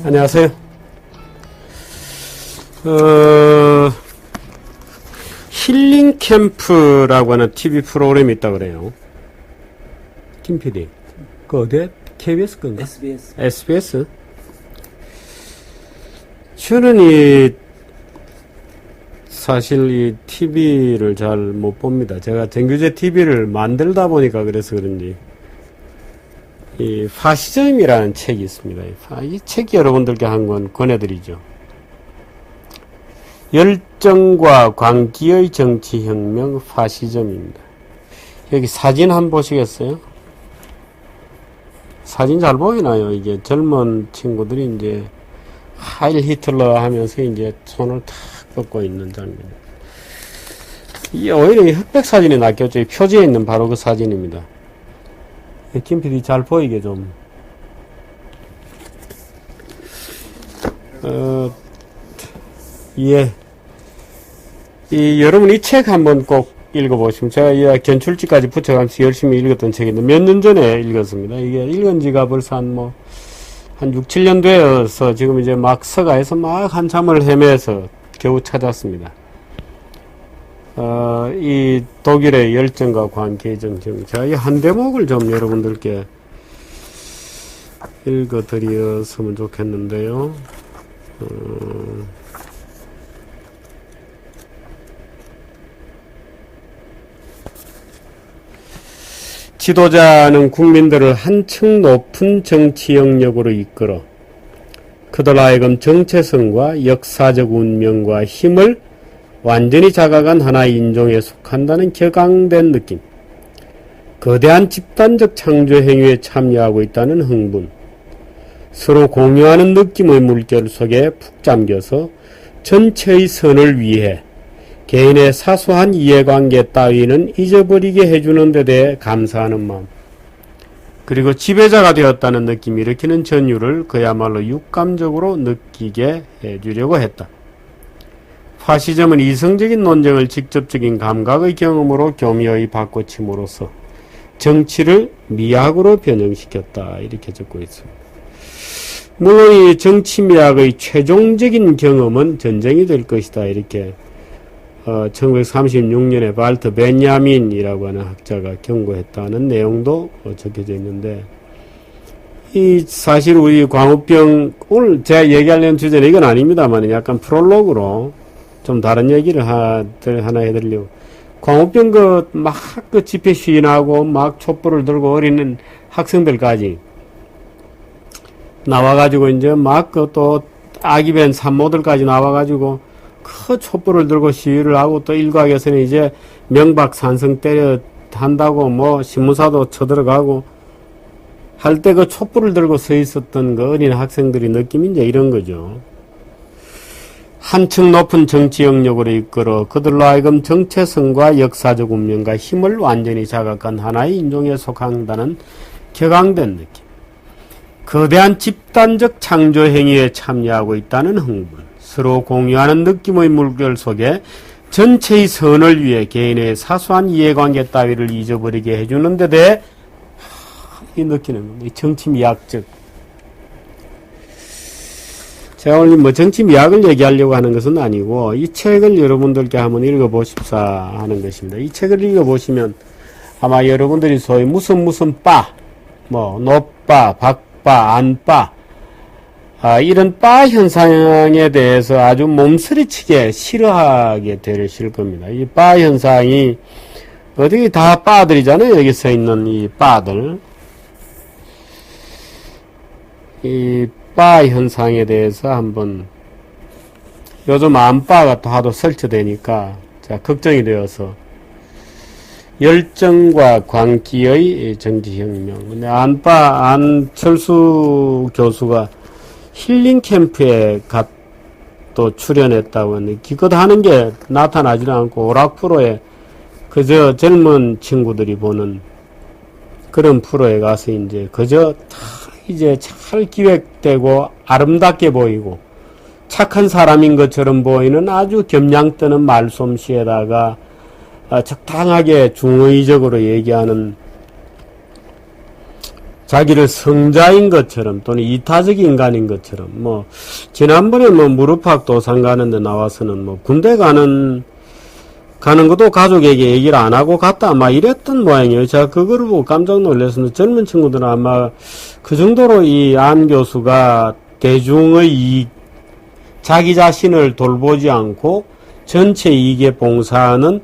안녕하세요. 힐링 캠프라고 하는 TV 프로그램이 있다고 그래요. 김 PD. 그 어디에? KBS 건가? SBS. SBS? 저는 사실 이 TV를 잘 못 봅니다. 제가 정규제 TV를 만들다 보니까 그래서 그런지. 이 파시즘이라는 책이 있습니다. 이 책이 여러분들께 한 권 권해드리죠. 열정과 광기의 정치혁명 파시즘입니다. 여기 사진 한번 보시겠어요? 사진 잘 보이나요? 이게 젊은 친구들이 이제 하일 히틀러 하면서 이제 손을 탁 뻗고 있는 장면. 이게 오히려 이 흑백 사진이 낚였죠. 이 표지에 있는 바로 그 사진입니다. 김 PD 잘 보이게 좀. 예. 여러분 이 책 한번 꼭 읽어보시면, 제가 이 견출지까지 붙여가면서 열심히 읽었던 책인데, 몇 년 전에 읽었습니다. 이게 읽은 지가 벌써 한 6, 7년 되어서 지금 이제 막 서가에서 막 한참을 헤매서 겨우 찾았습니다. 이 독일의 열정과 관계의 정정. 제가 이 한 대목을 좀 여러분들께 읽어드렸으면 좋겠는데요. 지도자는 국민들을 한층 높은 정치 영역으로 이끌어 그들 하여금 정체성과 역사적 운명과 힘을 완전히 자각한 하나의 인종에 속한다는 격앙된 느낌, 거대한 집단적 창조 행위에 참여하고 있다는 흥분, 서로 공유하는 느낌의 물결 속에 푹 잠겨서 전체의 선을 위해 개인의 사소한 이해관계 따위는 잊어버리게 해주는 데 대해 감사하는 마음, 그리고 지배자가 되었다는 느낌이 일으키는 전율을 그야말로 육감적으로 느끼게 해주려고 했다. 파시즘은 이성적인 논쟁을 직접적인 감각의 경험으로 교묘히 바꿔침으로써 정치를 미학으로 변형시켰다. 이렇게 적고 있습니다. 물론 이 정치 미학의 최종적인 경험은 전쟁이 될 것이다. 이렇게 1936년에 발트 베냐민이라고 하는 학자가 경고했다는 내용도 적혀져 있는데, 사실 우리 광우병, 오늘 제가 얘기하려는 주제는 이건 아닙니다만 약간 프롤로그로 좀 다른 얘기를 하나 해드리려고. 광우병 막 집회 시위하고 막 촛불을 들고 어리는 학생들까지 나와가지고 이제 막 또 아기 벤 산모들까지 나와가지고 그 촛불을 들고 시위를 하고, 또 일각에서는 이제 명박산성 때려 한다고 뭐 신문사도 쳐들어가고 할 때 그 촛불을 들고 서 있었던 그 어린 학생들의 느낌이 이제 이런 거죠. 한층 높은 정치 영역으로 이끌어 그들로 하여금 정체성과 역사적 운명과 힘을 완전히 자각한 하나의 인종에 속한다는 격앙된 느낌, 거대한 집단적 창조 행위에 참여하고 있다는 흥분, 서로 공유하는 느낌의 물결 속에 전체의 선을 위해 개인의 사소한 이해관계 따위를 잊어버리게 해주는 데 대해 이 느끼는 겁니다. 이 정치 미학적. 제가 오늘 뭐 정치 미학을 얘기하려고 하는 것은 아니고, 이 책을 여러분들께 한번 읽어보십사 하는 것입니다. 이 책을 읽어보시면 아마 여러분들이 소위 무슨 노빠, 박빠, 안빠, 이런 빠 현상에 대해서 아주 몸서리치게 싫어하게 되실 겁니다. 이 빠 현상이, 어디 다 빠들이잖아요. 여기 서 있는 이 빠들. 이 빠 현상에 대해서 한번, 요즘 안빠가 또 하도 설치되니까 자, 걱정이 되어서, 열정과 광기의 정치혁명. 근데 안철수 교수가 힐링 캠프에 또 출연했다고 하는데, 기껏 하는 게 나타나지 않고 오락 프로에 그저 젊은 친구들이 보는 그런 프로에 가서 이제 그저 이제 잘 기획되고 아름답게 보이고 착한 사람인 것처럼 보이는 아주 겸양 떠는 말솜씨에다가 적당하게 중의적으로 얘기하는 자기를 성자인 것처럼 또는 이타적 인간인 것처럼 뭐 지난번에 뭐 무릎팍 도산 가는데 나와서는 뭐 군대 가는 것도 가족에게 얘기를 안 하고 갔다 막 이랬던 모양이에요. 제가 그거를 보고 깜짝 놀랐습니다. 젊은 친구들은 아마 그 정도로 이 안 교수가 대중의 자기 자신을 돌보지 않고 전체 이익에 봉사하는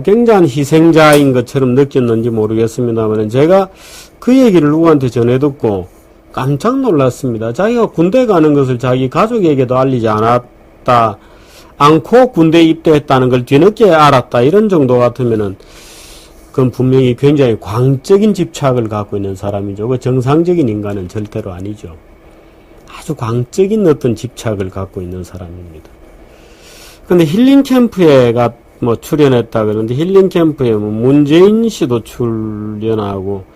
굉장한 희생자인 것처럼 느꼈는지 모르겠습니다만 제가 그 얘기를 누구한테 전해 듣고 깜짝 놀랐습니다. 자기가 군대 가는 것을 자기 가족에게도 알리지 않고 군대에 입대했다는 걸 뒤늦게 알았다. 이런 정도 같으면은 그건 분명히 굉장히 광적인 집착을 갖고 있는 사람이죠. 그 정상적인 인간은 절대로 아니죠. 아주 광적인 어떤 집착을 갖고 있는 사람입니다. 근데 힐링 캠프에 뭐 출연했다 그러는데 힐링 캠프에 뭐 문재인 씨도 출연하고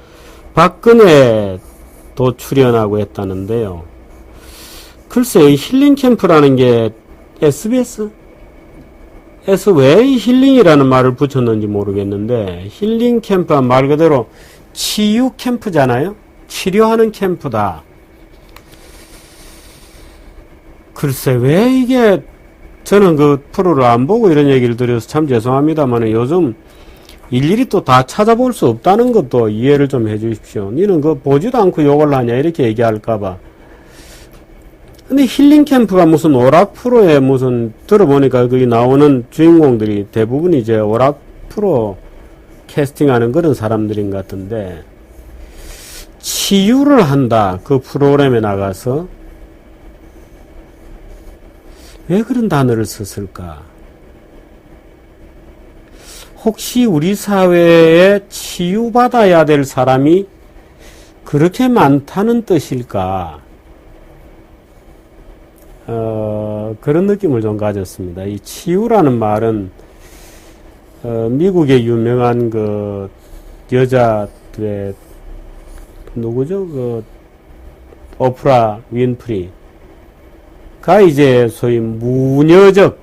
박근혜도 출연하고 했다는데요. 글쎄 이 힐링 캠프라는 게 SBS에서 왜 힐링이라는 말을 붙였는지 모르겠는데 힐링 캠프는 말 그대로 치유 캠프잖아요. 치료하는 캠프다. 글쎄 왜 이게 저는 그 프로를 안 보고 이런 얘기를 드려서 참 죄송합니다만 요즘 일일이 또 다 찾아볼 수 없다는 것도 이해를 좀 해주십시오. 니는 그 보지도 않고 욕을 하냐 이렇게 얘기할까봐. 근데 힐링 캠프가 무슨 오락 프로에 무슨 들어보니까 거기 나오는 주인공들이 대부분 이제 오락 프로 캐스팅하는 그런 사람들인 것 같은데 치유를 한다 그 프로그램에 나가서 왜 그런 단어를 썼을까? 혹시 우리 사회에 치유받아야 될 사람이 그렇게 많다는 뜻일까? 그런 느낌을 좀 가졌습니다. 이 치유라는 말은, 미국의 유명한 그 여자의, 누구죠? 그, 오프라 윈프리. 가 이제 소위 무당이죠.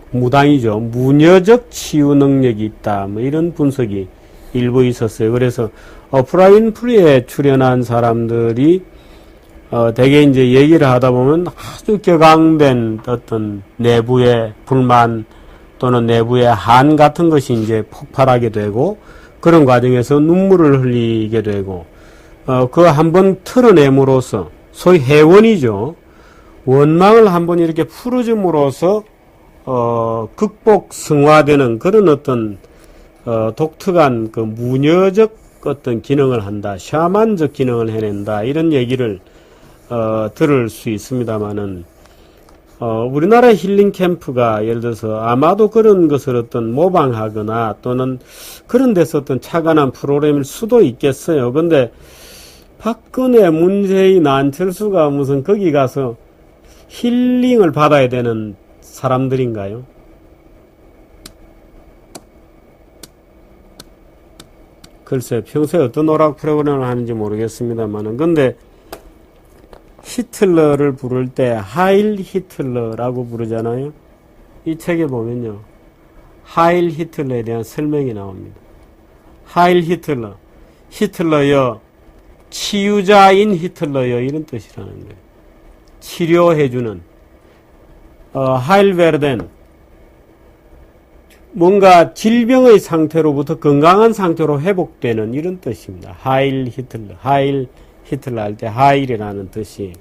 무녀적 치유 능력이 있다. 뭐 이런 분석이 일부 있었어요. 그래서 오프라 윈프리에 출연한 사람들이 대개 이제 얘기를 하다 보면 아주 격앙된 어떤 내부의 불만 또는 내부의 한 같은 것이 이제 폭발하게 되고 그런 과정에서 눈물을 흘리게 되고 그 한번 털어냄으로써 소위 해원이죠. 원망을 한번 이렇게 풀어줌으로써 극복 승화되는 그런 어떤 독특한 그 무녀적 어떤 기능을 한다, 샤만적 기능을 해낸다 이런 얘기를 들을 수 있습니다만은 우리나라 힐링 캠프가 예를 들어서 아마도 그런 것을 어떤 모방하거나 또는 그런 데서 어떤 착안한 프로그램일 수도 있겠어요. 근데 박근혜, 문재인, 안철수가 무슨 거기 가서 힐링을 받아야 되는 사람들인가요? 글쎄 평소에 어떤 오락 프로그램을 하는지 모르겠습니다만은 근데 히틀러를 부를 때 하일 히틀러라고 부르잖아요. 이 책에 보면요. 하일 히틀러에 대한 설명이 나옵니다. 하일 히틀러. 히틀러여 치유자인 히틀러여 이런 뜻이라는 거예요. 치료해주는 하일베르덴 뭔가 질병의 상태로부터 건강한 상태로 회복되는 이런 뜻입니다. 하일 히틀러 할 때 하일이라는 뜻이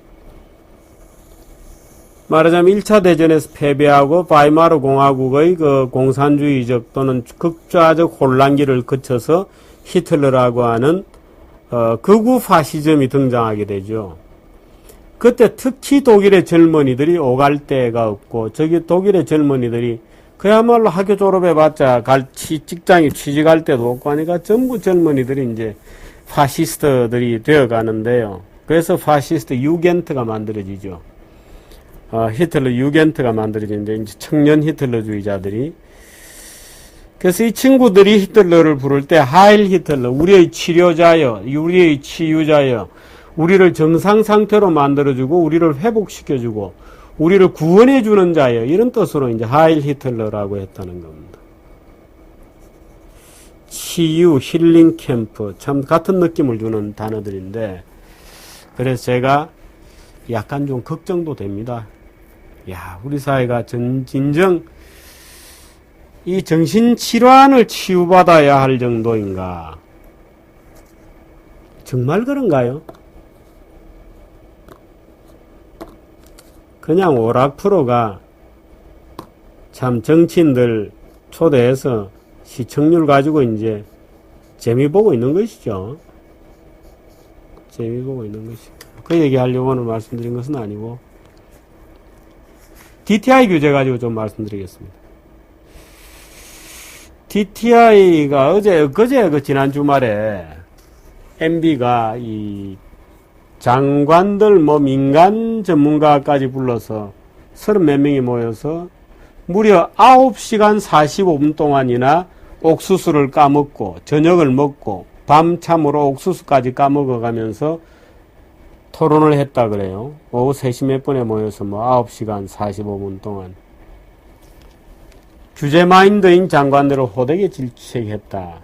말하자면 1차 대전에서 패배하고 바이마르 공화국의 그 공산주의적 또는 극좌적 혼란기를 거쳐서 히틀러라고 하는 극우 파시즘이 등장하게 되죠. 그때 특히 독일의 젊은이들이 오갈 데가 없고 저기 독일의 젊은이들이 그야말로 학교 졸업해봤자 직장에 취직할 데도 없고 하니까 전부 젊은이들이 이제 파시스트들이 되어가는데요. 그래서 파시스트 유겐트가 만들어지죠. 히틀러 유겐트가 만들어지는데 이제 청년 히틀러주의자들이 그래서 이 친구들이 히틀러를 부를 때 하일 히틀러 우리의 치료자여 우리의 치유자여 우리를 정상 상태로 만들어주고 우리를 회복시켜주고 우리를 구원해주는 자여 이런 뜻으로 이제 하일 히틀러라고 했다는 겁니다. 치유, 힐링 캠프 참 같은 느낌을 주는 단어들인데 그래서 제가 약간 좀 걱정도 됩니다. 야, 우리 사회가 진정 이 정신질환을 치유받아야 할 정도인가? 정말 그런가요? 그냥 오락 프로가 참 정치인들 초대해서 시청률 가지고 이제 재미 보고 있는 것이죠. 재미 보고 있는 것이죠. 그 얘기 하려고 오늘 말씀드린 것은 아니고, DTI 규제 가지고 좀 말씀드리겠습니다. DTI가 그제 지난 주말에 MB가 이 장관들 민간 전문가까지 불러서 30몇 명이 모여서 무려 9시간 45분 동안이나 옥수수를 까먹고 저녁을 먹고 밤참으로 옥수수까지 까먹어가면서 토론을 했다 그래요. 오후 3시 몇 분에 모여서 9시간 45분 동안 규제 마인드인 장관들을 호되게 질책했다.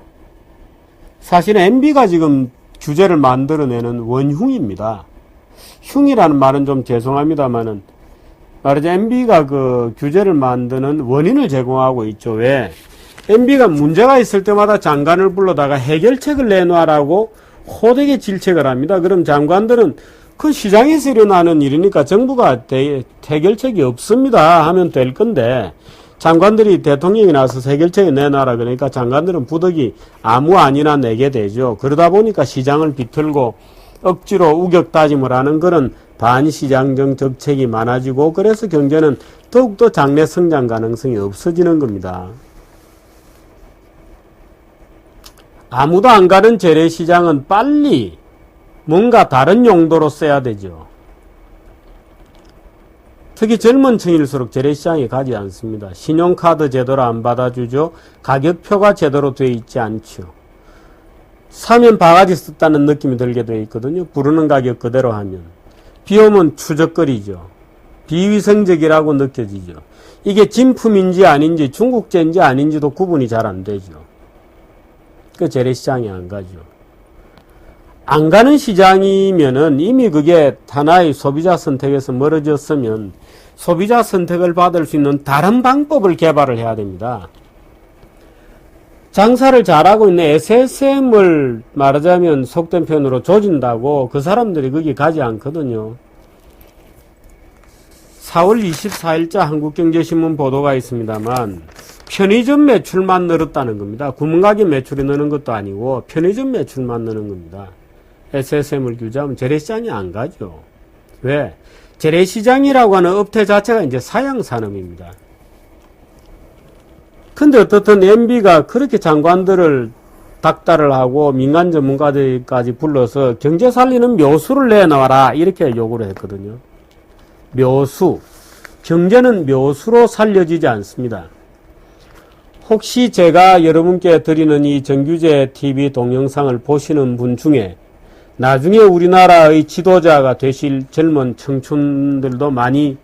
사실 MB가 지금 규제를 만들어내는 원흉입니다. 흉이라는 말은 좀 죄송합니다만은 말하자 MB가 그 규제를 만드는 원인을 제공하고 있죠. 왜? MB가 문제가 있을 때마다 장관을 불러다가 해결책을 내놔라고 호되게 질책을 합니다. 그럼 장관들은 그 시장에서 일어나는 일이니까 정부가 해결책이 없습니다 하면 될 건데, 장관들이 대통령이 나서 해결책을 내놔라 그러니까 장관들은 부득이 아무 안이나 내게 되죠. 그러다 보니까 시장을 비틀고 억지로 우격다짐을 하는 그런 반시장적 정책이 많아지고, 그래서 경제는 더욱더 장래 성장 가능성이 없어지는 겁니다. 아무도 안 가는 재래시장은 빨리 뭔가 다른 용도로 써야 되죠. 특히 젊은 층일수록 재래시장에 가지 않습니다. 신용카드 제대로 안 받아주죠. 가격표가 제대로 되어 있지 않죠. 사면 바가지 썼다는 느낌이 들게 되어 있거든요. 부르는 가격 그대로 하면. 비 오면 추적거리죠. 비위생적이라고 느껴지죠. 이게 진품인지 아닌지 중국제인지 아닌지도 구분이 잘 안 되죠. 그 재래시장에 안 가죠. 안 가는 시장이면은 이미 그게 하나의 소비자 선택에서 멀어졌으면 소비자 선택을 받을 수 있는 다른 방법을 개발을 해야 됩니다. 장사를 잘하고 있는 SSM을 말하자면 속된 표현으로 조진다고 그 사람들이 거기 가지 않거든요. 4월 24일자 한국경제신문 보도가 있습니다만 편의점 매출만 늘었다는 겁니다. 구멍가게 매출이 느는 것도 아니고 편의점 매출만 느는 겁니다. SSM을 규제하면 재래시장이 안 가죠. 왜? 재래시장이라고 하는 업태 자체가 이제 사양산업입니다. 근데 어떻든 MB가 그렇게 장관들을 닥달을 하고 민간 전문가들까지 불러서 경제 살리는 묘수를 내놔라 이렇게 요구를 했거든요. 묘수. 경제는 묘수로 살려지지 않습니다. 혹시 제가 여러분께 드리는 이 정규제 TV 동영상을 보시는 분 중에 나중에 우리나라의 지도자가 되실 젊은 청춘들도 많이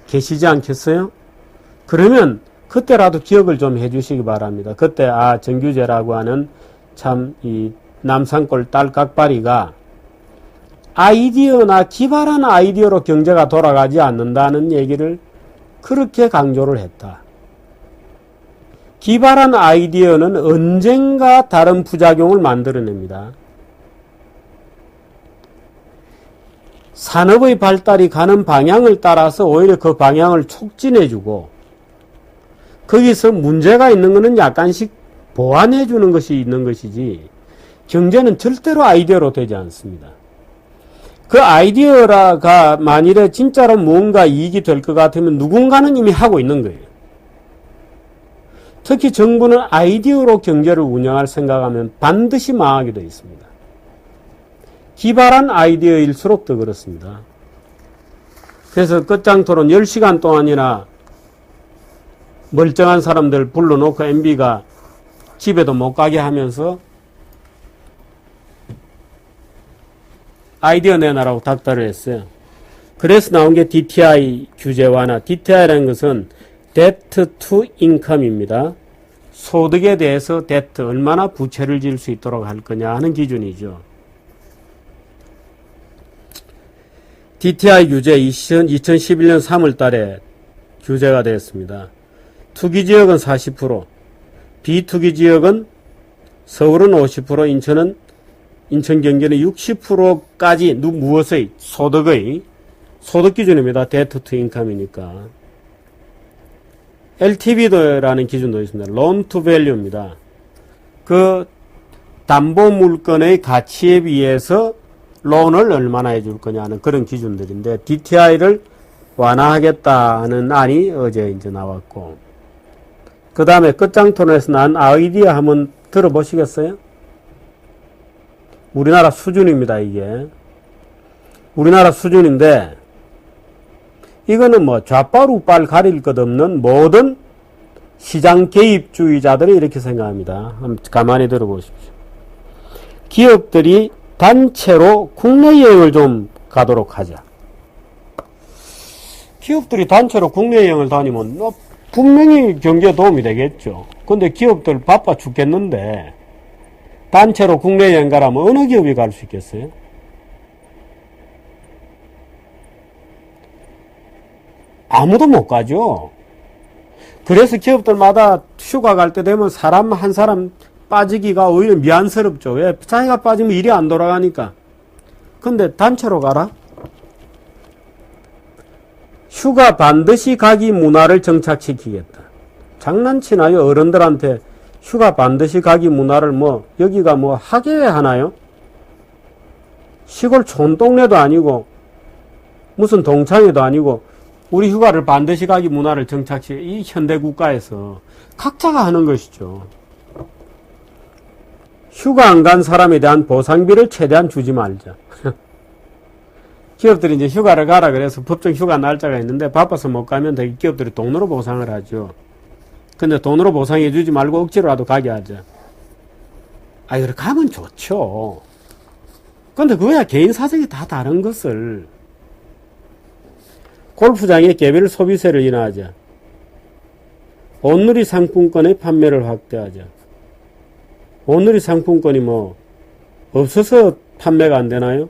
계시지 않겠어요? 그러면 그때라도 기억을 좀 해주시기 바랍니다. 그때 정규제라고 하는 참 이 남산골 딸깍바리가 아이디어나 기발한 아이디어로 경제가 돌아가지 않는다는 얘기를 그렇게 강조를 했다. 기발한 아이디어는 언젠가 다른 부작용을 만들어냅니다. 산업의 발달이 가는 방향을 따라서 오히려 그 방향을 촉진해주고 거기서 문제가 있는 것은 약간씩 보완해주는 것이 있는 것이지 경제는 절대로 아이디어로 되지 않습니다. 그 아이디어가 만일에 진짜로 뭔가 이익이 될 것 같으면 누군가는 이미 하고 있는 거예요. 특히 정부는 아이디어로 경제를 운영할 생각하면 반드시 망하게 되어 있습니다. 기발한 아이디어일수록 더 그렇습니다. 그래서 끝장토론 10시간 동안이나 멀쩡한 사람들 불러놓고 MB가 집에도 못 가게 하면서 아이디어 내놔라고 닥달을 했어요. 그래서 나온 게 DTI 규제 완화. DTI라는 것은 Debt to Income입니다. 소득에 대해서 데트, 얼마나 부채를 질 수 있도록 할 거냐 하는 기준이죠. DTI 규제 2011년 3월 달에 규제가 되었습니다. 투기지역은 40%, 비투기지역은 서울은 50%, 인천 경기는 60%까지 무엇의 소득의 소득 기준입니다. 데트 투 인컴이니까. LTV라는 기준도 있습니다. 론 투 밸류입니다. 그 담보 물건의 가치에 비해서 론을 얼마나 해줄 거냐는 그런 기준들인데 DTI를 완화하겠다는 안이 어제 이제 나왔고, 그 다음에 끝장 토론에서 난 아이디어 한번 들어보시겠어요? 우리나라 수준입니다. 이게 우리나라 수준인데 이거는 뭐 좌빨 우빨 가릴 것 없는 모든 시장 개입주의자들이 이렇게 생각합니다. 한번 가만히 들어보십시오. 기업들이 단체로 국내 여행을 좀 가도록 하자. 기업들이 단체로 국내 여행을 다니면 분명히 경제에 도움이 되겠죠. 근데 기업들 바빠 죽겠는데 단체로 국내 여행 가라면 어느 기업이 갈 수 있겠어요? 아무도 못 가죠. 그래서 기업들마다 휴가 갈 때 되면 사람 한 사람 빠지기가 오히려 미안스럽죠. 왜? 자기가 빠지면 일이 안 돌아가니까. 근데 단체로 가라? 휴가 반드시 가기 문화를 정착시키겠다. 장난치나요? 어른들한테 휴가 반드시 가기 문화를 여기가 하계회 하나요? 시골 촌동네도 아니고 무슨 동창회도 아니고 우리 휴가를 반드시 가기 문화를 이 현대 국가에서 각자가 하는 것이죠. 휴가 안 간 사람에 대한 보상비를 최대한 주지 말자. 기업들이 이제 휴가를 가라 그래서 법정 휴가 날짜가 있는데 바빠서 못 가면 되게 기업들이 돈으로 보상을 하죠. 근데 돈으로 보상해 주지 말고 억지로라도 가게 하자. 그래 가면 좋죠. 근데 그거야 개인 사정이 다 다른 것을. 골프장에 개별 소비세를 인하하자. 온누리 상품권의 판매를 확대하자. 온누리 상품권이 없어서 판매가 안 되나요?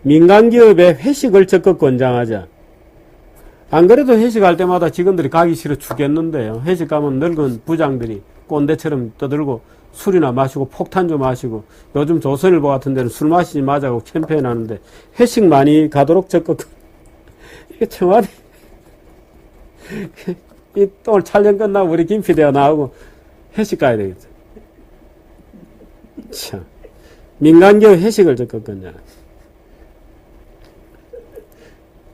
민간기업의 회식을 적극 권장하자. 안 그래도 회식할 때마다 직원들이 가기 싫어 죽겠는데요. 회식 가면 늙은 부장들이 꼰대처럼 떠들고 술이나 마시고 폭탄 좀 마시고, 요즘 조선일보 같은 데는 술 마시지 마자고 캠페인 하는데 회식 많이 가도록 적극. 이게 청와대 오늘 촬영 끝나고 우리 김 PD가 나오고 회식 가야 되겠죠. 참, 민간기업 회식을 적극 권장하자.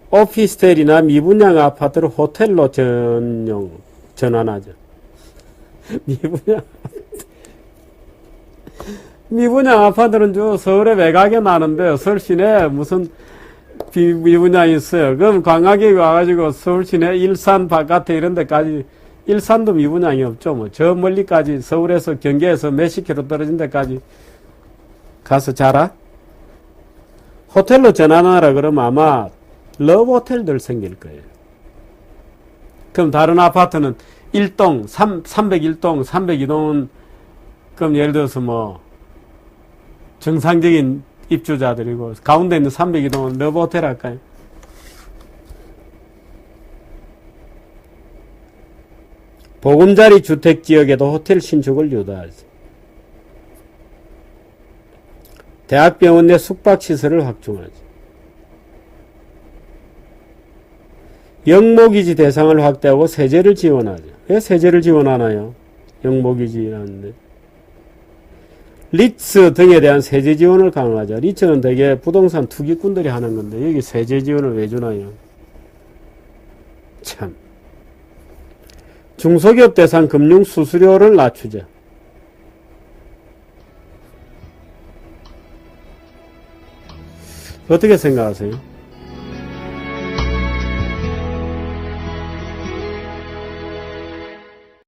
오피스텔이나 미분양 아파트를 호텔로 전환하죠. 미분양 아파트는 서울에 매각에 나는데 서울 시내에 무슨 미분양이 있어요. 그럼 관광객이 와가지고 서울 시내 일산 바깥에 이런 데까지, 일산도 미분양이 없죠. 저 멀리까지 서울에서 경계에서 몇십 킬로 떨어진 데까지 가서 자라? 호텔로 전환하라 그러면 아마 러브 호텔들 생길 거예요. 그럼 다른 아파트는 1동, 301동, 302동은 그럼 예를 들어서 정상적인 입주자들이고 가운데 있는 302동은 러브 호텔 할까요? 보금자리 주택지역에도 호텔 신축을 유도하지. 대학병원 내 숙박시설을 확충하지. 영모기지 대상을 확대하고 세제를 지원하죠. 왜 세제를 지원하나요? 영모기지라는데. 리츠 등에 대한 세제 지원을 강화하죠. 리츠는 되게 부동산 투기꾼들이 하는 건데 여기 세제 지원을 왜 주나요? 참. 중소기업 대상 금융 수수료를 낮추자. 어떻게 생각하세요?